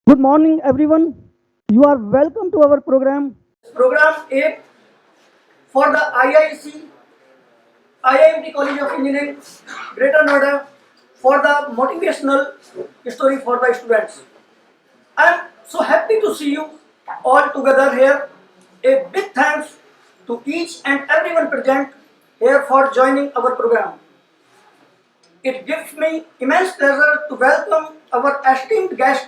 Good morning, everyone. You are welcome to our program. Program A for the IIC, IIMT College of Engineering, Greater Noida, for the motivational story for the students. I am so happy to see you all together here. A big thanks to each and everyone present here for joining our program. It gives me immense pleasure to welcome our esteemed guest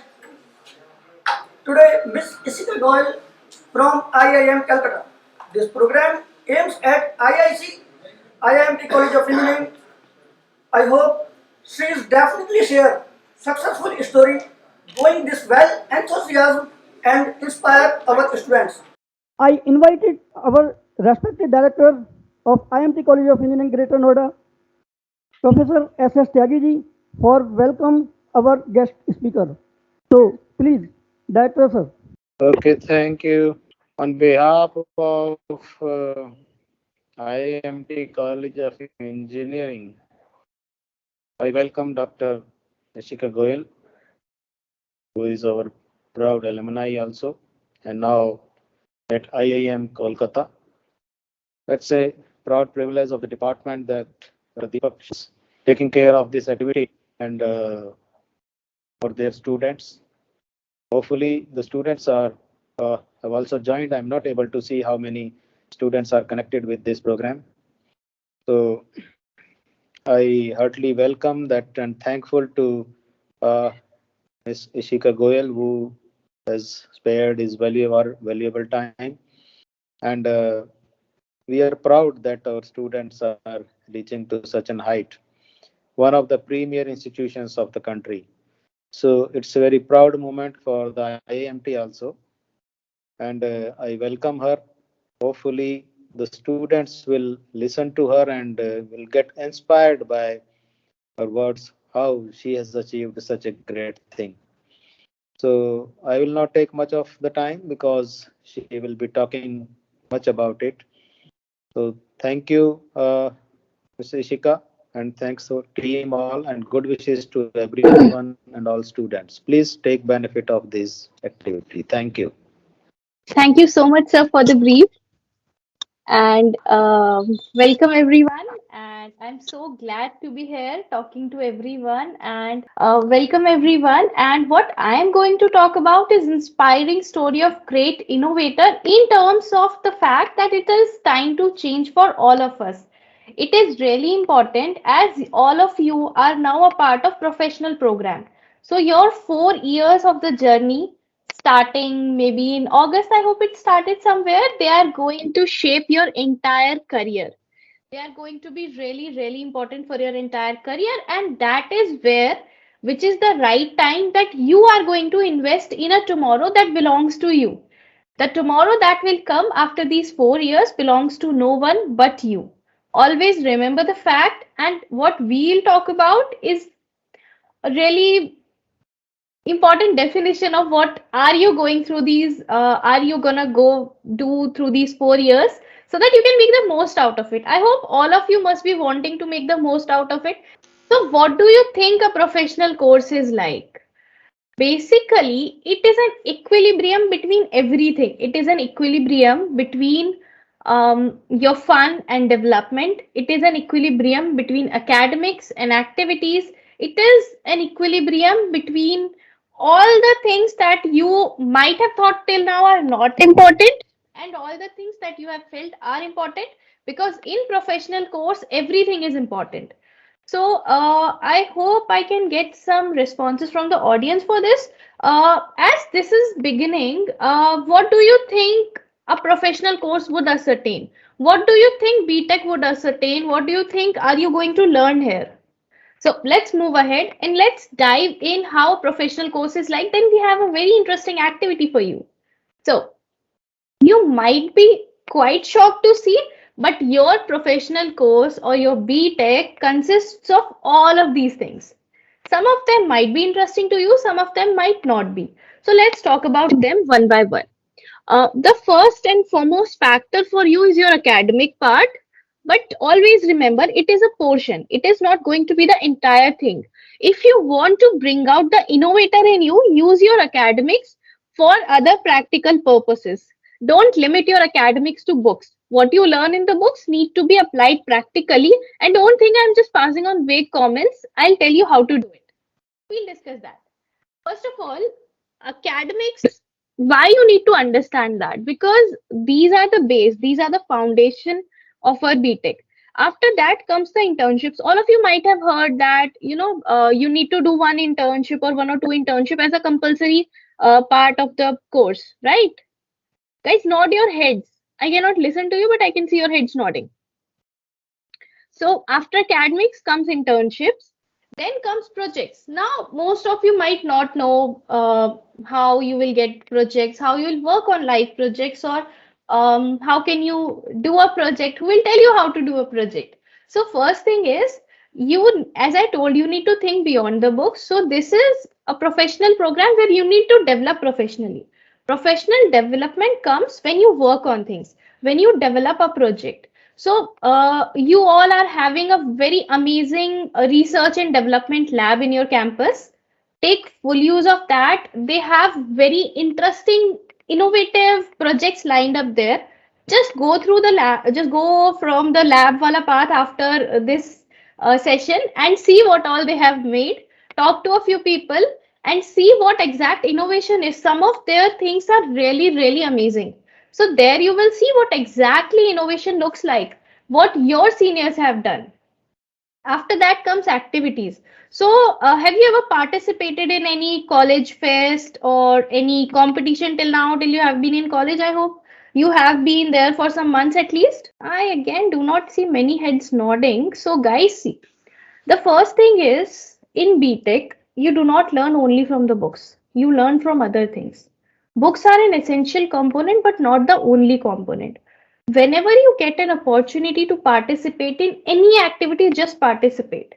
today, Miss Ishika Goyal from IIM Calcutta. This program aims at IIC, IIMT College of Engineering. I hope she is definitely share successful story going this well enthusiasm and inspire our students. I invited our respected director of IMT College of Engineering, Greater Noida, Professor S.S. Tyagi for welcome our guest speaker. So, please, director sir. Okay, thank you. On behalf of IIMT College of Engineering, I welcome Dr. Ishika Goyal, who is our proud alumni also, and now at IIM Kolkata. That's a proud privilege of the department that Deepak is taking care of this activity and for their students. Hopefully, the students are have also joined. I'm not able to see how many students are connected with this program. So I heartily welcome that and thankful to uh, Ms. Ishika Goyal who has spared his valuable time, and we are proud that our students are reaching to such an height, one of the premier institutions of the country. So it's a very proud moment for the IIMT also, and I welcome her. Hopefully, the students will listen to her and will get inspired by her words, how she has achieved such a great thing. So, I will not take much of the time because she will be talking much about it. So, thank you, Mr. Ishika, and thanks to team all, and good wishes to everyone and all students. Please take benefit of this activity. Thank you. Thank you so much, sir, for the brief and welcome everyone. And I'm so glad to be here talking to everyone and welcome everyone. And what I am going to talk about is inspiring story of great innovator in terms of the fact that it is time to change for all of us. It is really important as all of you are now a part of professional program. So your 4 years of the journey starting maybe in August, I hope it started somewhere. They are going to shape your entire career. They are going to be really, really important for your entire career. And that is where, which is the right time that you are going to invest in a tomorrow that belongs to you. The tomorrow that will come after these 4 years belongs to no one but you. Always remember the fact, and what we'll talk about is a really important definition of what are you going through these are you gonna go do through these 4 years so that you can make the most out of it. I hope all of you must be wanting to make the most out of it. So what do you think a professional course is like? Basically it is an equilibrium between everything. It is an equilibrium between your fun and development. It is an equilibrium between academics and activities. It is an equilibrium between all the things that you might have thought till now are not important and all the things that you have felt are important, because in professional course everything is important. So I hope I can get some responses from the audience for this. As this is beginning, what do you think a professional course would ascertain? What do you think BTech would ascertain? What do you think are you going to learn here? So let's move ahead and let's dive in how professional course is like. Then we have a very interesting activity for you. So you might be quite shocked to see, but your professional course or your BTech consists of all of these things. Some of them might be interesting to you, some of them might not be. So let's talk about them one by one. The first and foremost factor for you is your academic part. But always remember, it is a portion. It is not going to be the entire thing. If you want to bring out the innovator in you, use your academics for other practical purposes. Don't limit your academics to books. What you learn in the books need to be applied practically. And don't think I'm just passing on vague comments. I'll tell you how to do it. We'll discuss that. First of all, academics, why you need to understand that? Because these are the base, these are the foundation of our BTech. After that comes the internships. All of you might have heard that, you need to do one internship or one or two internship as a compulsory part of the course, right? Guys, nod your heads. I cannot listen to you, but I can see your heads nodding. So after academics comes internships, then comes projects. Now, most of you might not know how you will get projects, how you will work on live projects, or how can you do a project. Who will tell you how to do a project? So first thing is, as I told, you need to think beyond the books. So this is a professional program where you need to develop professionally. Professional development comes when you work on things, when you develop a project. So, you all are having a very amazing research and development lab in your campus. Take full use of that. They have very interesting, innovative projects lined up there. Just go through the lab, just go from the lab wala path after this session and see what all they have made. Talk to a few people and see what exact innovation is. Some of their things are really, really amazing. So there you will see what exactly innovation looks like, what your seniors have done. After that comes activities. So, have you ever participated in any college fest or any competition till now, till you have been in college? I hope you have been there for some months at least. I again do not see many heads nodding. So, guys, see, the first thing is in BTech, you do not learn only from the books, you learn from other things. Books are an essential component, but not the only component. Whenever you get an opportunity to participate in any activity, just participate.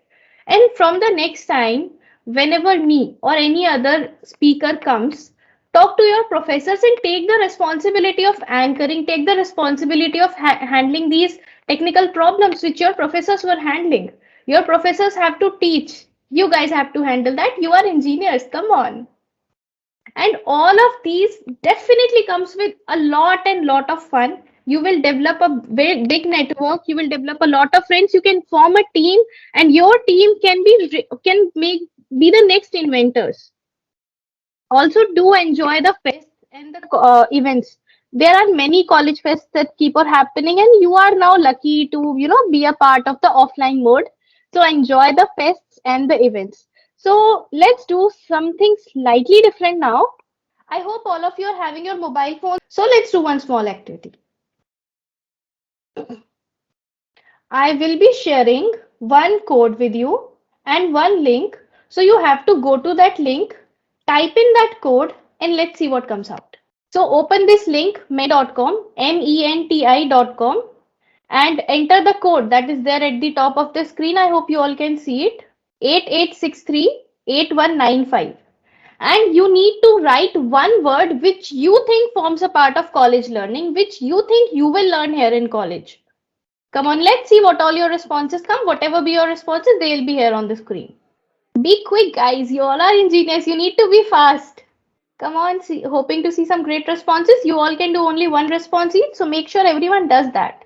And from the next time, whenever me or any other speaker comes, talk to your professors and take the responsibility of anchoring, take the responsibility of handling these technical problems which your professors were handling. Your professors have to teach. You guys have to handle that. You are engineers. Come on. And all of these definitely comes with a lot and lot of fun. You will develop a big network. You will develop a lot of friends. You can form a team, and your team can make be the next inventors. Also, do enjoy the fests and the events. There are many college fests that keep on happening, and you are now lucky to be a part of the offline mode. So enjoy the fests and the events. So let's do something slightly different now. I hope all of you are having your mobile phones. So let's do one small activity. I will be sharing one code with you and one link. So you have to go to that link, type in that code, and let's see what comes out. So open this link, menti.com, menti.com, and enter the code that is there at the top of the screen. I hope you all can see it. 88638195. And you need to write one word which you think forms a part of college learning, which you think you will learn here in college. Come on, let's see what all your responses come. Whatever be your responses, they'll be here on the screen. Be quick, guys. You all are engineers. You need to be fast. Come on, hoping to see some great responses. You all can do only one response each, so make sure everyone does that.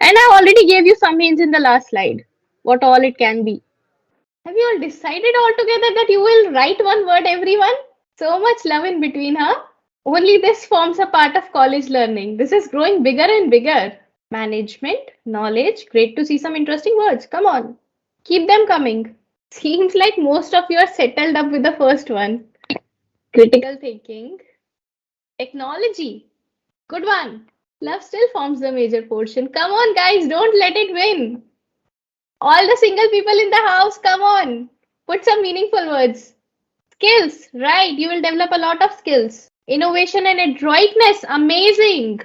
And I already gave you some hints in the last slide, what all it can be. Have you all decided altogether that you will write one word, everyone? So much love in between, huh? Only this forms a part of college learning. This is growing bigger and bigger. Management, knowledge, great to see some interesting words. Come on, keep them coming. Seems like most of you are settled up with the first one. Critical thinking, technology, good one. Love still forms the major portion. Come on, guys, don't let it win. All the single people in the house, come on. Put some meaningful words. Skills, right? You will develop a lot of skills. Innovation and adroitness, amazing.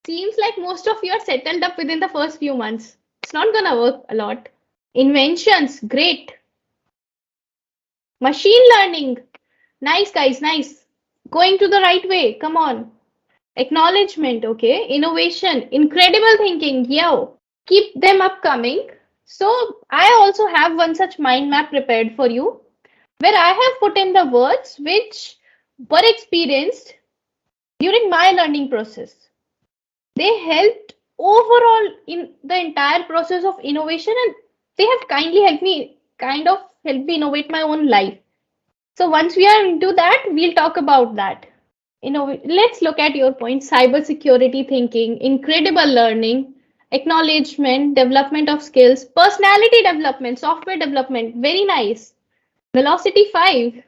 Seems like most of you are settled up within the first few months. It's not gonna work a lot. Inventions, great. Machine learning, nice guys, nice. Going to the right way, come on. Acknowledgement, okay. Innovation, incredible thinking, yo. keep them upcoming. So I also have one such mind map prepared for you where I have put in the words which were experienced during my learning process. They helped overall in the entire process of innovation, and they have kindly helped me innovate my own life. So once we are into that, we'll talk about that. Let's look at your point: cybersecurity thinking, incredible learning, acknowledgement, development of skills, personality development, software development. Very nice. Velocity 5.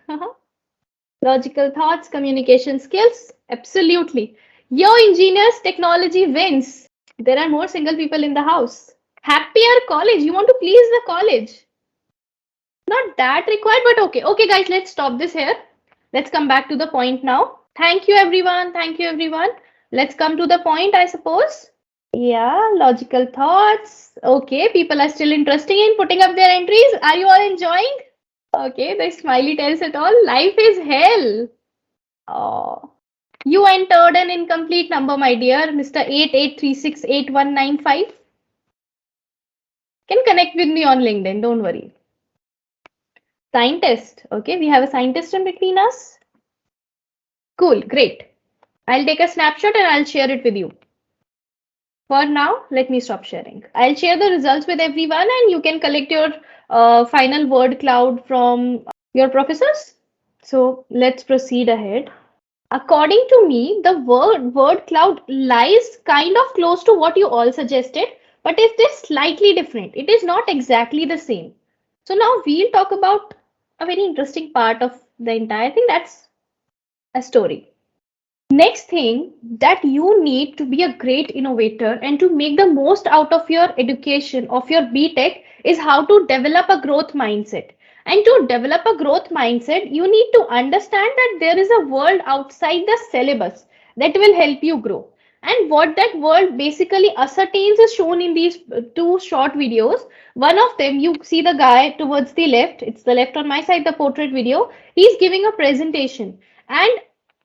Logical thoughts, communication skills. Absolutely. Yo, engineers, technology wins. There are more single people in the house. Happier college. You want to please the college. Not that required, but okay. Okay, guys, let's stop this here. Let's come back to the point now. Thank you, everyone. Thank you, everyone. Let's come to the point, I suppose. Yeah, logical thoughts. Okay, people are still interested in putting up their entries. Are you all enjoying? Okay, the smiley tells it all. Life is hell. Oh, you entered an incomplete number, my dear, Mr. 88368195. Can connect with me on LinkedIn, don't worry. Scientist. Okay, we have a scientist in between us. Cool, great. I'll take a snapshot and I'll share it with you. For now, let me stop sharing. I'll share the results with everyone and you can collect your final word cloud from your professors. So let's proceed ahead. According to me, the word cloud lies kind of close to what you all suggested, but it is slightly different. It is not exactly the same. So now we'll talk about a very interesting part of the entire thing. That's a story. Next thing that you need to be a great innovator and to make the most out of your education, of your BTech, is how to develop a growth mindset. And to develop a growth mindset, you need to understand that there is a world outside the syllabus that will help you grow. And what that world basically ascertains is shown in these two short videos. One of them, you see the guy towards the left, it's the left on my side, the portrait video. He's giving a presentation. And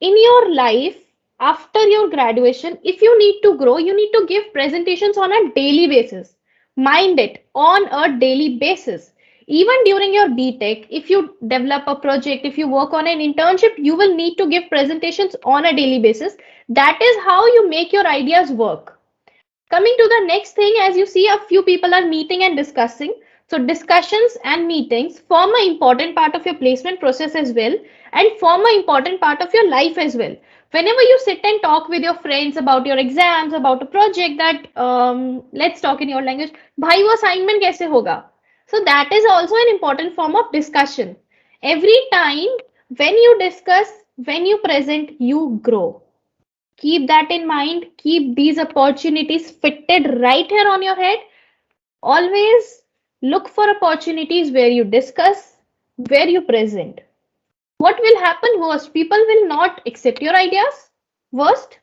in your life, after your graduation, if you need to grow, you need to give presentations on a daily basis. Mind it, on a daily basis. Even during your BTech, if you develop a project, if you work on an internship, you will need to give presentations on a daily basis. That is how you make your ideas work. Coming to the next thing, as you see, a few people are meeting and discussing. So discussions and meetings form an important part of your placement process as well, and form an important part of your life as well. Whenever you sit and talk with your friends about your exams, about a project that, let's talk in your language, bhai wo assignment kaise hoga? So that is also an important form of discussion. Every time when you discuss, when you present, you grow. Keep that in mind. Keep these opportunities fitted right here on your head. Always look for opportunities where you discuss, where you present. What will happen worst? People will not accept your ideas. Worst,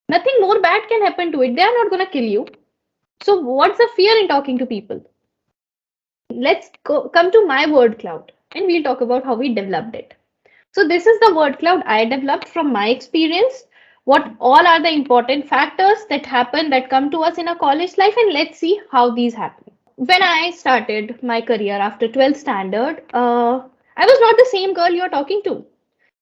nothing more bad can happen to it. They are not going to kill you. So, what's the fear in talking to people? Let's come to my word cloud and we'll talk about how we developed it. So, this is the word cloud I developed from my experience. What all are the important factors that happen, that come to us in a college life, and let's see how these happen. When I started my career after 12th standard, I was not the same girl you're talking to.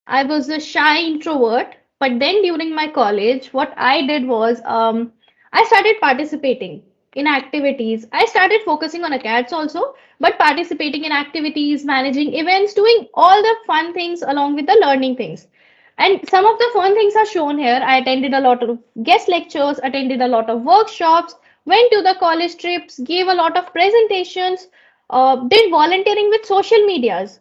I was a shy introvert, but then during my college, what I did was I started participating in activities. I started focusing on acads also, but participating in activities, managing events, doing all the fun things along with the learning things. And some of the fun things are shown here. I attended a lot of guest lectures, attended a lot of workshops, went to the college trips, gave a lot of presentations, did volunteering with social medias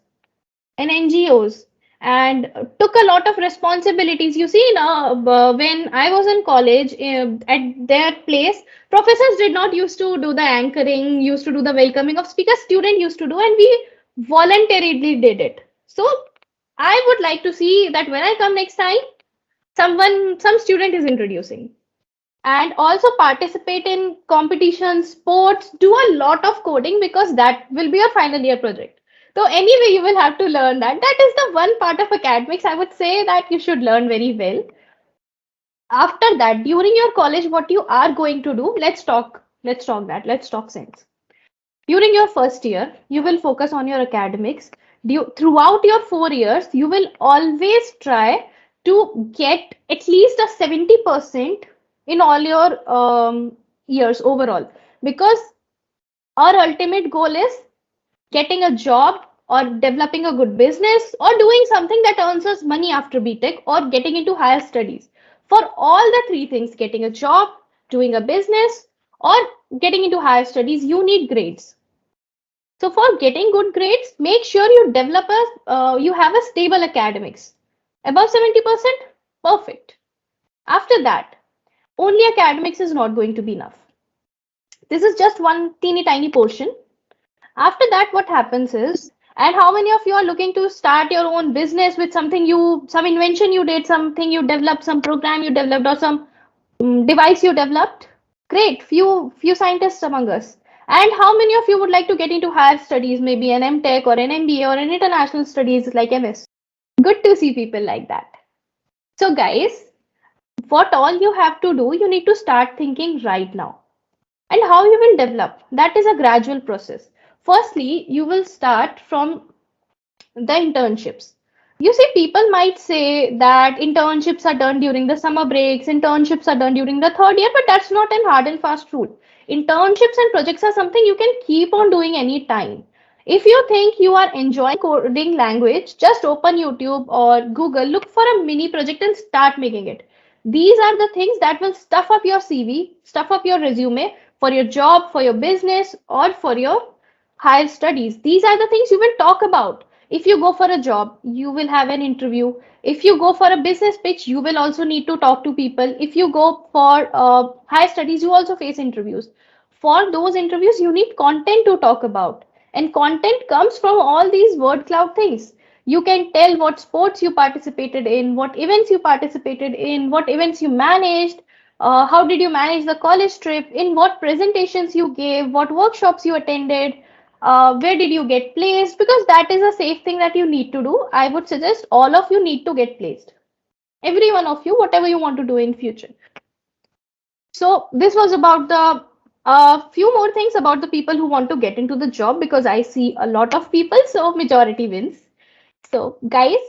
and NGOs, and took a lot of responsibilities. You see, now when I was in college, at their place, professors did not used to do the anchoring, used to do the welcoming of speakers. Student used to do, and we voluntarily did it. So I would like to see that when I come next time, some student is introducing. And also participate in competitions, sports, do a lot of coding because that will be your final year project. So anyway, you will have to learn that. That is the one part of academics I would say that you should learn very well. After that, during your college, what you are going to do, let's talk Let's talk that. Let's talk sense. During your first year, you will focus on your academics. Throughout your 4 years, you will always try to get at least a 70% in all your years overall. Because our ultimate goal is getting a job or developing a good business or doing something that earns us money after BTech or getting into higher studies. For all the three things, getting a job, doing a business, or getting into higher studies, you need grades. So for getting good grades, make sure you have a stable academics. Above 70%, perfect. After that, only academics is not going to be enough. This is just one teeny tiny portion. After that, what happens is, and how many of you are looking to start your own business with some invention you did, something you developed, some program you developed, or some device you developed? Great, few scientists among us. And how many of you would like to get into higher studies, maybe an MTech or an MBA or an international studies like MS? Good to see people like that. So guys, what all you have to do, you need to start thinking right now. And how you will develop, that is a gradual process. Firstly, you will start from the internships. You see, people might say that internships are done during the summer breaks, internships are done during the third year, but that's not an hard and fast rule. Internships and projects are something you can keep on doing anytime. If you think you are enjoying coding language, just open YouTube or Google, look for a mini project and start making it. These are the things that will stuff up your CV, stuff up your resume for your job, for your business, or for your higher studies. These are the things you will talk about. If you go for a job, you will have an interview. If you go for a business pitch, you will also need to talk to people. If you go for higher studies, you also face interviews. For those interviews, you need content to talk about. And content comes from all these word cloud things. You can tell what sports you participated in, what events you participated in, what events you managed, how did you manage the college trip, in what presentations you gave, what workshops you attended, where did you get placed, because that is a safe thing that you need to do. I would suggest all of you need to get placed, every one of you, whatever you want to do in future. So this was about the few more things about the people who want to get into the job, because I see a lot of people, so majority wins. So guys,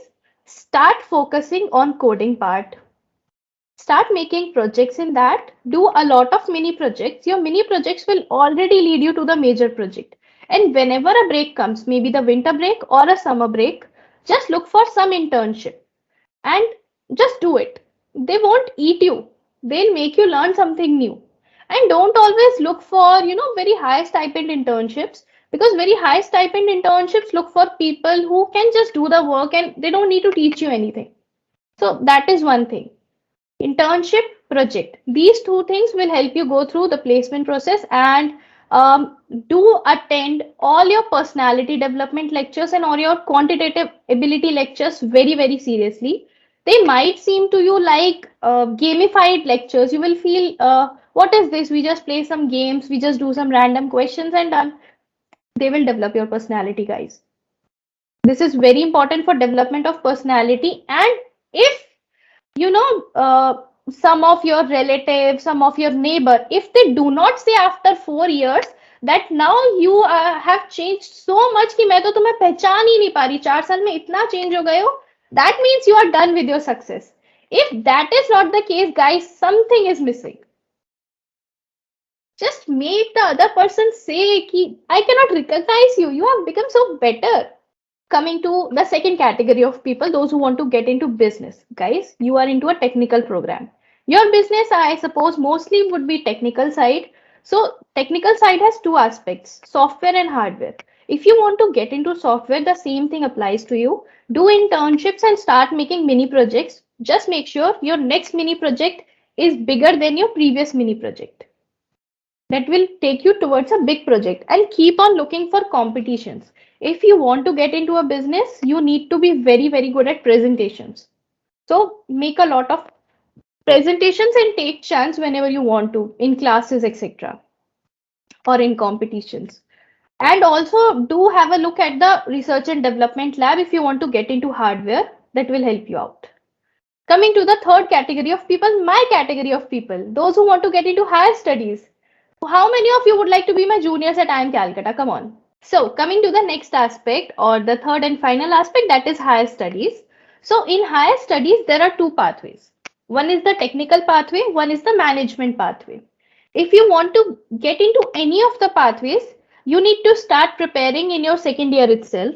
start focusing on coding part. Start making projects in that. Do a lot of mini projects. Your mini projects will already lead you to the major project. And whenever a break comes, maybe the winter break or a summer break, just look for some internship and just do it. They won't eat you. They'll make you learn something new. And don't always look for, very high stipend internships, because very high stipend internships look for people who can just do the work and they don't need to teach you anything. So that is one thing. Internship, project, these two things will help you go through the placement process. And do attend all your personality development lectures and all your quantitative ability lectures very, very seriously. They might seem to you like gamified lectures. You will feel, what is this? We just play some games, we just do some random questions and done. They will develop your personality, guys. This is very important for development of personality. And if some of your relatives, some of your neighbor, if they do not say after 4 years that now you have changed so much कि मैं तो तुम्हें पहचान ही नहीं पा रही, 4 साल में इतना change हो गए हो, that means you are done with your success. If that is not the case, guys, something is missing. Just make the other person say कि I cannot recognize you. You have become so better. Coming to the second category of people, those who want to get into business. Guys, you are into a technical program. Your business, I suppose, mostly would be technical side. So technical side has two aspects, software and hardware. If you want to get into software, the same thing applies to you. Do internships and start making mini projects. Just make sure your next mini project is bigger than your previous mini project. That will take you towards a big project, and keep on looking for competitions. If you want to get into a business, you need to be very, very good at presentations. So make a lot of presentations and take chance whenever you want to in classes, etc., or in competitions. And also do have a look at the research and development lab if you want to get into hardware. That will help you out. Coming to the third category of people, my category of people, those who want to get into higher studies. How many of you would like to be my juniors at IIM Calcutta? Come on. So, coming to the next aspect or the third and final aspect, that is higher studies. So, in higher studies, there are two pathways. One is the technical pathway, one is the management pathway. If you want to get into any of the pathways, you need to start preparing in your second year itself.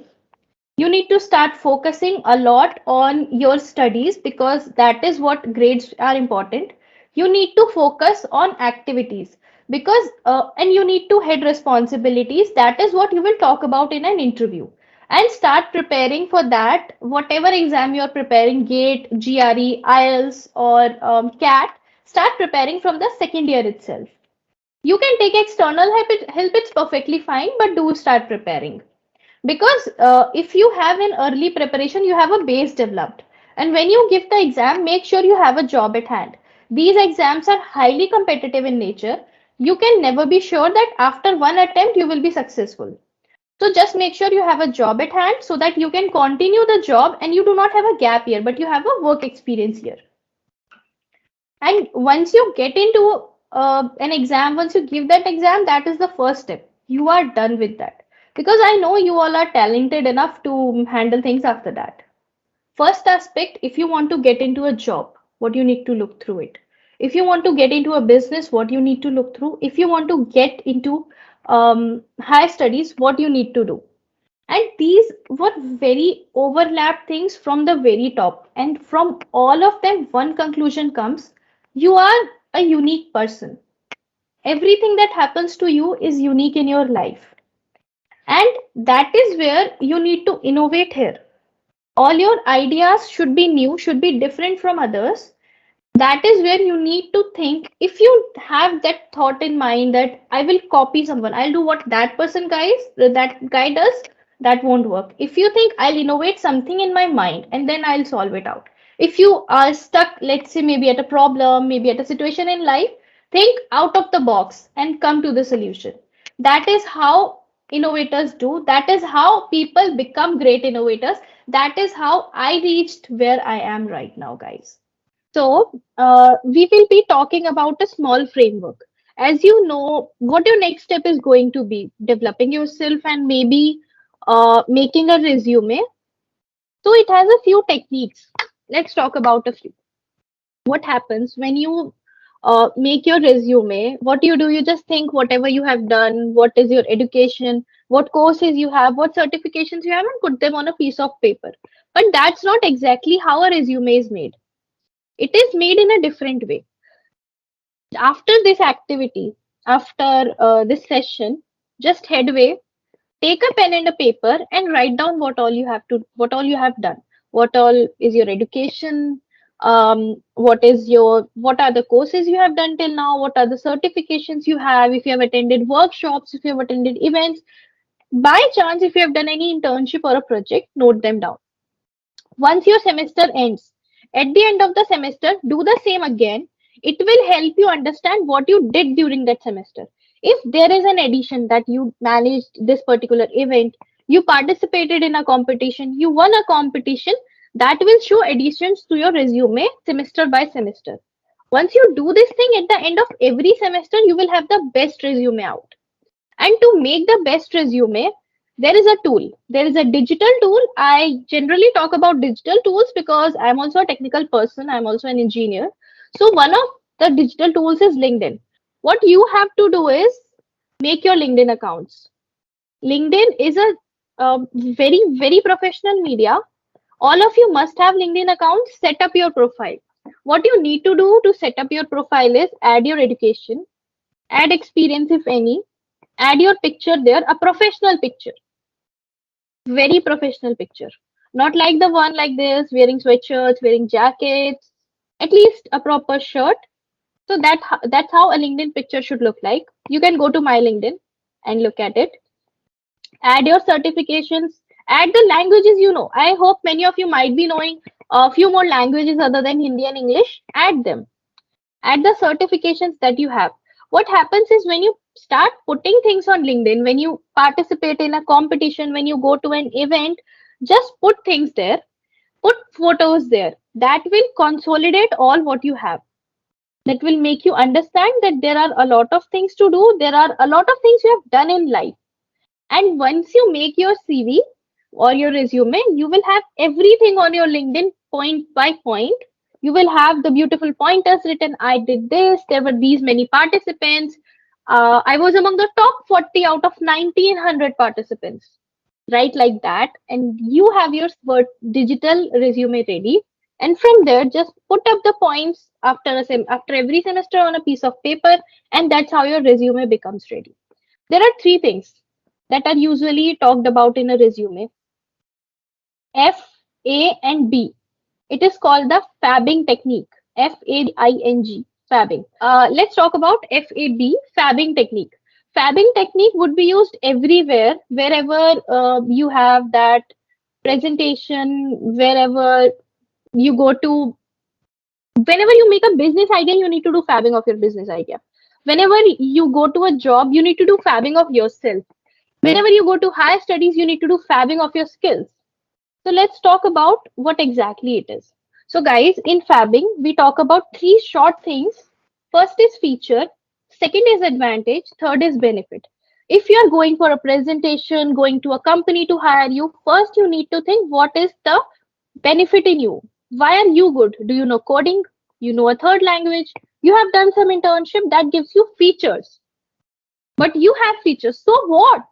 You need to start focusing a lot on your studies because that is what grades are important. You need to focus on activities because and you need to head responsibilities. That is what you will talk about in an interview, and start preparing for that. Whatever exam you are preparing, gate, GRE, IELTS, or cat, start preparing from the second year itself. You can take external help, it's perfectly fine, but do start preparing. Because if you have an early preparation, you have a base developed. And when you give the exam, make sure you have a job at hand. These exams are highly competitive in nature. You can never be sure that after one attempt you will be successful. So just make sure you have a job at hand so that you can continue the job and you do not have a gap year, but you have a work experience here. And once you get into an exam, once you give that exam, that is the first step. You are done with that. Because I know you all are talented enough to handle things after that. First aspect, if you want to get into a job, what you need to look through it. If you want to get into a business, what you need to look through. If you want to get into higher studies, what you need to do. And these were very overlap things from the very top. And from all of them, one conclusion comes: you are a unique person. Everything that happens to you is unique in your life. And that is where you need to innovate here. All your ideas should be new, should be different from others. That is where you need to think. If you have that thought in mind that I will copy someone, I'll do what that guy does, that won't work. If you think I'll innovate something in my mind and then I'll solve it out. If you are stuck, let's say maybe at a problem, maybe at a situation in life, think out of the box and come to the solution. That is how innovators do. That is how people become great innovators. That is how I reached where I am right now, guys. So, we will be talking about a small framework. As you know, what your next step is going to be developing yourself and maybe making a resume. So, it has a few techniques. Let's talk about a few. What happens when you make your resume? What do? You just think whatever you have done, what is your education, what courses you have, what certifications you have, and put them on a piece of paper. But that's not exactly how a resume is made. It is made in a different way. After this activity, after this session, just headway, take a pen and a paper and write down what all you have done. What all is your education? What are the courses you have done till now? What are the certifications you have? If you have attended workshops, if you have attended events, by chance, if you have done any internship or a project, note them down. Once your semester ends, at the end of the semester, do the same again. It will help you understand what you did during that semester. If there is an addition that you managed this particular event, you participated in a competition, you won a competition, that will show additions to your resume semester by semester. Once you do this thing at the end of every semester, you will have the best resume out. And to make the best resume, there is a tool. There is a digital tool. I generally talk about digital tools because I'm also a technical person. I'm also an engineer. So one of the digital tools is LinkedIn. What you have to do is make your LinkedIn accounts. LinkedIn is a very, very professional media. All of you must have LinkedIn accounts. Set up your profile. What you need to do to set up your profile is add your education, add experience if any, add your picture there, a professional picture, very professional picture, not like the one like this, wearing sweatshirts, wearing jackets, at least a proper shirt. So that's how a LinkedIn picture should look like. You can go to my LinkedIn and look at it. Add your certifications, add the languages you know. I hope many of you might be knowing a few more languages other than Hindi and English. Add them, at the certifications that you have. What happens is when you start putting things on LinkedIn, when you participate in a competition, when you go to an event, just put things there, put photos there. That will consolidate all what you have. that will make you understand that there are a lot of things to do. There are a lot of things you have done in life. And once you make your CV or your resume, you will have everything on your LinkedIn point by point. You will have the beautiful pointers written. I did this. There were these many participants. I was among the top 40 out of 1900 participants. Right, like that. And you have your digital resume ready. And from there, just put up the points after every semester on a piece of paper. And that's how your resume becomes ready. There are three things that are usually talked about in a resume: F, A, and B. It is called the fabbing technique. FABING, fabbing. Let's talk about FAB, fabbing technique. Fabbing technique would be used everywhere, wherever you have that presentation, wherever you go to, whenever you make a business idea, you need to do fabbing of your business idea. Whenever you go to a job, you need to do fabbing of yourself. Whenever you go to higher studies, you need to do fabbing of your skills. So let's talk about what exactly it is. So guys, in fabbing, we talk about three short things. First is feature, second is advantage, third is benefit. If you are going for a presentation, going to a company to hire you, first you need to think what is the benefit in you. Why are you good? Do you know coding? You know a third language? You have done some internship that gives you features. But you have features. So what?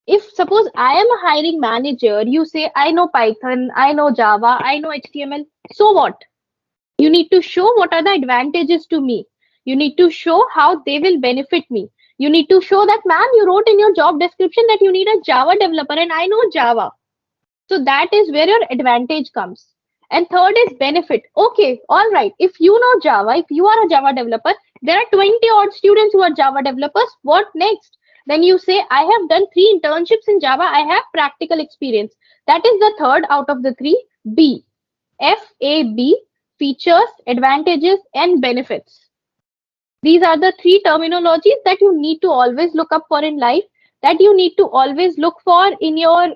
If suppose I am a hiring manager, you say, I know Python, I know Java, I know HTML. So what? You need to show what are the advantages to me. You need to show how they will benefit me. You need to show that, ma'am, you wrote in your job description that you need a Java developer and I know Java. So that is where your advantage comes. And third is benefit. Okay, all right. If you know Java, if you are a Java developer, there are 20 odd students who are Java developers. What next? Then you say, I have done 3 internships in Java. I have practical experience. That is the third out of the three. B. FAB, features, advantages, and benefits. These are the three terminologies that you need to always look up for in life, that you need to always look for in your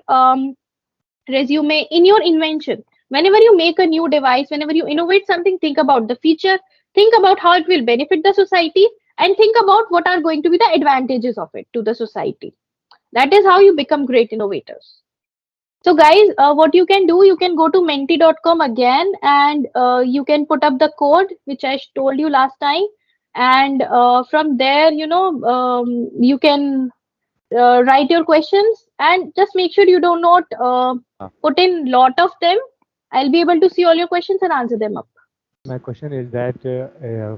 resume, in your invention. Whenever you make a new device, whenever you innovate something, think about the feature, think about how it will benefit the society, and think about what are going to be the advantages of it to the society. That is how you become great innovators. So guys, what you can do, you can go to menti.com again, and you can put up the code which I told you last time. And from there, you can write your questions, and just make sure you do not put in lot of them. I'll be able to see all your questions and answer them up. My question is that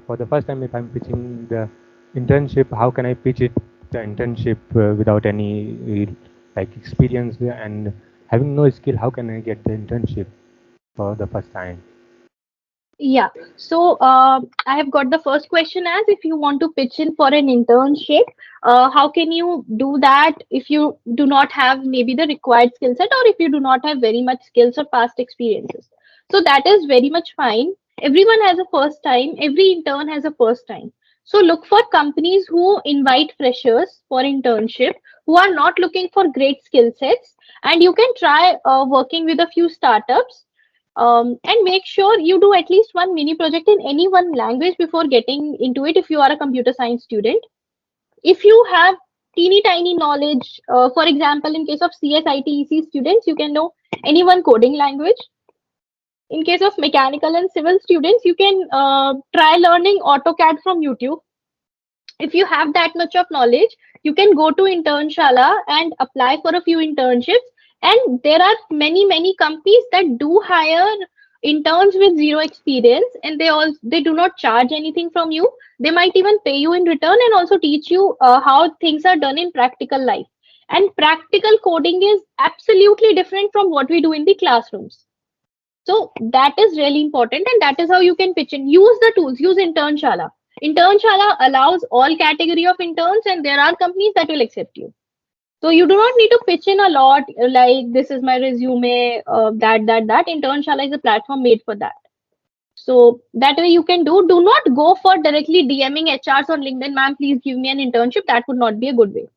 for the first time, if I'm pitching the internship, how can I pitch it, the internship, without any like experience and having no skill? How can I get the internship for the first time? Yeah. So I have got the first question as, if you want to pitch in for an internship, how can you do that if you do not have maybe the required skill set, or if you do not have very much skills or past experiences? So that is very much fine. Everyone has a first time. Every intern has a first time. So look for companies who invite freshers for internship, who are not looking for great skill sets, and you can try working with a few startups, and make sure you do at least one mini project in any one language before getting into it if you are a computer science student. If you have teeny tiny knowledge, for example, in case of CSITEC students, you can know any one coding language. In case of mechanical and civil students, you can try learning AutoCAD from YouTube. If you have that much of knowledge, you can go to internshala and apply for a few internships. And there are many companies that do hire interns with zero experience, and they do not charge anything from you. They might even pay you in return and also teach you how things are done in practical life. And practical coding is absolutely different from what we do in the classrooms. So that is really important, and that is how you can pitch in. Use the tools, use Internshala. Internshala allows all category of interns, and there are companies that will accept you. So you do not need to pitch in a lot, like this is my resume, that. Internshala is a platform made for that. So that way you can do. Do not go for directly DMing HRs on LinkedIn, ma'am, please give me an internship. That would not be a good way.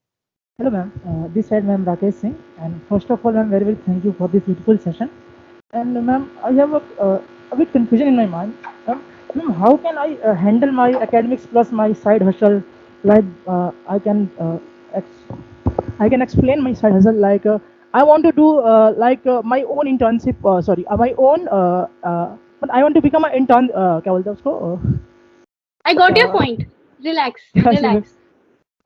Hello ma'am, this side ma'am Rakesh Singh, and first of all ma'am very thank you for this beautiful session. And ma'am, I have a bit confusion in my mind. Ma'am, How can I handle my academics plus my side hustle? Like I can explain my side hustle. Like I want to do my own internship. My own. But I want to become an intern. क्या बोलते हैं उसको? I got your Uh, point. Relax, yeah, relax.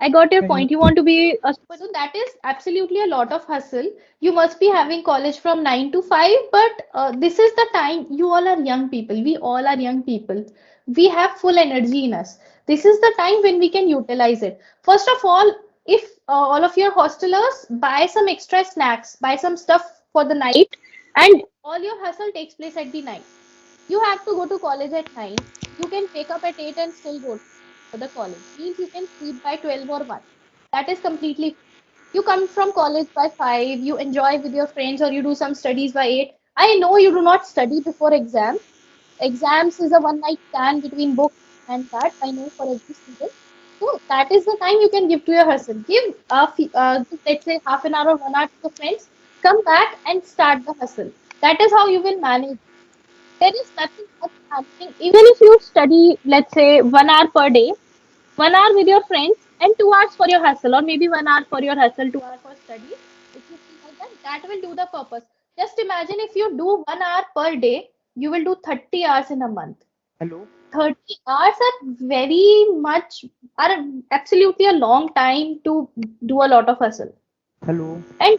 I got your thank you. point. You want to be a so that is absolutely a lot of hustle. You must be having college from 9 to 5, but this is the time you all are young people. We all are young people. We have full energy in us. This is the time when we can utilize it. First of all, if all of your hostelers buy some extra snacks, buy some stuff for the night, and all your hustle takes place at the night. You have to go to college at 9. You can wake up at 8 and still go for the college. Means you can sleep by 12 or 1. That is completely. You come from college by 5, you enjoy with your friends or you do some studies by 8. I know you do not study before exams. Exams is a one night stand between books and that I know for every student. So that is the time you can give to your hustle. Give let's say half an hour or 1 hour to your friends. Come back and start the hustle. That is how you will manage. There is nothing much happening. Even if you study, let's say, 1 hour per day, 1 hour with your friends, and 2 hours for your hustle, or maybe 1 hour for your hustle, 2 hours for study. If you feel like that, that will do the purpose. Just imagine if you do 1 hour per day, you will do 30 hours in a month. Hello. 30 hours are very much, are absolutely a long time to do a lot of hustle. Hello. And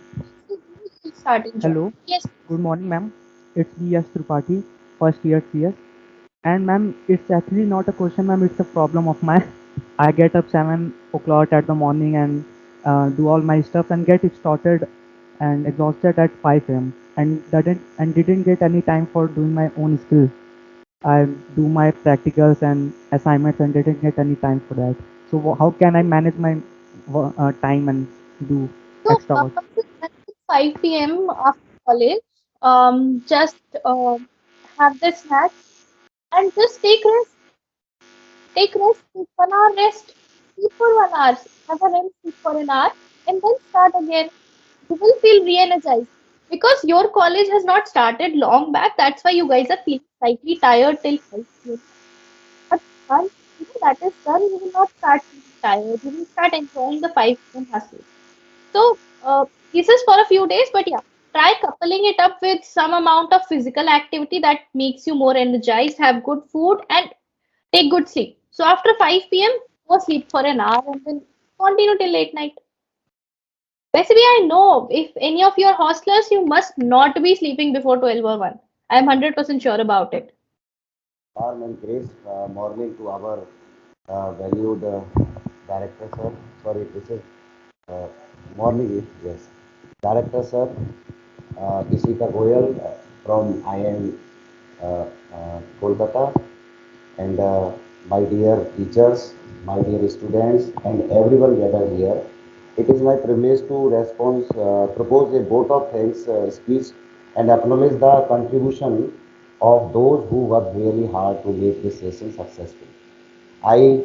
you will start enjoying. Hello. Yes, Good morning, ma'am. It's B.S. Tripathi, first year CS. And ma'am, it's actually not a question, ma'am. It's a problem of mine. I get up 7 o'clock at the morning and do all my stuff and get it started and exhausted at 5 a.m. and didn't get any time for doing my own skill. I do my practicals and assignments and didn't get any time for that. So how can I manage my time and do so extra work? once it's done at 5 p.m. after college, just have the snacks and just take rest. Take rest, take 1 hour rest, sleep for 1 hour, have a REM sleep for an hour, and then start again. You will feel re-energized because your college has not started long back. That's why you guys are feeling slightly tired till 5 p.m. But once that is done, you will not start feeling tired. You will start enjoying the 5 p.m. hustle. So, this is for a few days, but yeah, try coupling it up with some amount of physical activity that makes you more energized, have good food, and take good sleep. So, after 5 p.m., go sleep for an hour and then continue till late night. Basically, I know if any of your hostlers, you must not be sleeping before 12 or 1. I'm 100% sure about it. Warm and grace morning to our valued director, sir. Sorry, this is uh, morning, yes. Director, sir, Ishika Goyal from IIM Kolkata, and my dear teachers, my dear students, and everyone gathered here. It is my privilege to propose a vote of thanks speech and acknowledge the contribution of those who worked really hard to make this session successful. I